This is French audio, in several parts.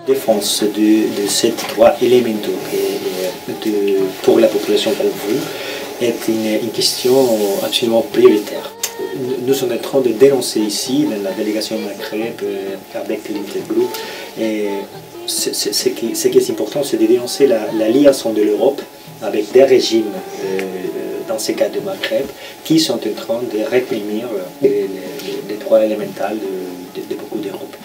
Défense de ces droits élémentaux pour la population comme vous est une question absolument prioritaire. Nous sommes en train de dénoncer ici, dans la délégation Maghreb, avec l'Intergroupe, et ce qui est important, c'est de dénoncer la liaison de l'Europe avec des régimes, dans ces cas de Maghreb, qui sont en train de réprimer les droits élémentaires de beaucoup d'Europe.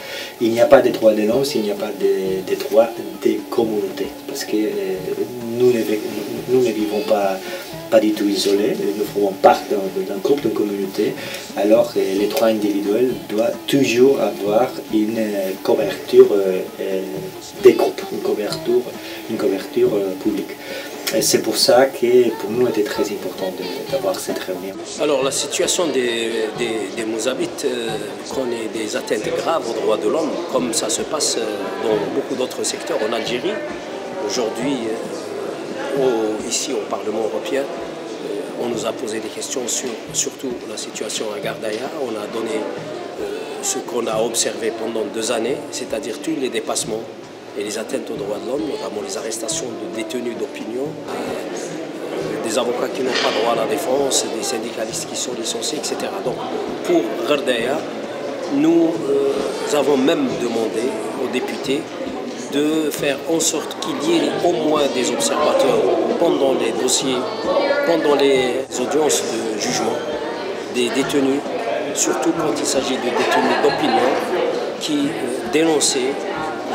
Il n'y a pas de droits de l'homme s'il n'y a pas de droits des communautés, parce que nous ne vivons pas du tout isolés, nous formons partie d'un groupe, d'une communauté, alors les droits individuels doivent toujours avoir une couverture des groupes, une couverture publique. C'est pour ça que pour nous, c'était très important d'avoir cette réunion. Alors la situation des Mozabites connaît des atteintes graves aux droits de l'homme, comme ça se passe dans beaucoup d'autres secteurs en Algérie. Aujourd'hui, ici au Parlement européen, on nous a posé des questions sur surtout la situation à Gardaïa. On a donné ce qu'on a observé pendant 2 années, c'est-à-dire tous les dépassements et les atteintes aux droits de l'homme, notamment les arrestations de détenus d'opinion, des avocats qui n'ont pas droit à la défense, des syndicalistes qui sont licenciés, etc. Donc pour Gardaïa, nous avons même demandé aux députés de faire en sorte qu'il y ait au moins des observateurs pendant les dossiers, pendant les audiences de jugement des détenus, surtout quand il s'agit de détenus d'opinion qui dénonçaient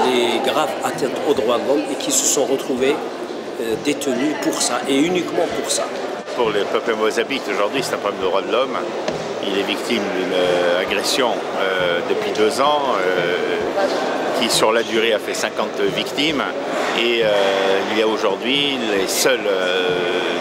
les graves atteintes aux droits de l'homme et qui se sont retrouvés détenus pour ça et uniquement pour ça. Pour le peuple mozabite aujourd'hui, c'est un problème de droits de l'homme. Il est victime d'une agression depuis 2 ans qui sur la durée a fait 50 victimes et il y a aujourd'hui les seuls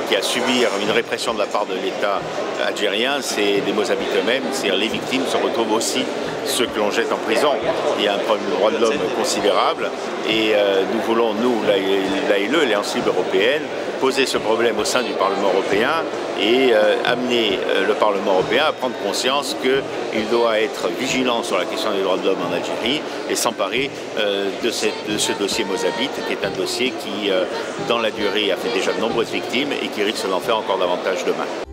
qui a subir une répression de la part de l'État algérien, c'est les Mozabites eux-mêmes, c'est-à-dire les victimes se retrouvent aussi ceux que l'on jette en prison. Il y a un problème de droits de l'homme considérable et nous voulons, nous, l'ALE, l'Alliance libre européenne, poser ce problème au sein du Parlement européen et amener le Parlement européen à prendre conscience qu'il doit être vigilant sur la question des droits de l'homme en Algérie et s'emparer de ce dossier mozabite, qui est un dossier qui, dans la durée, a fait déjà de nombreuses victimes et qui risque d'en faire encore davantage demain.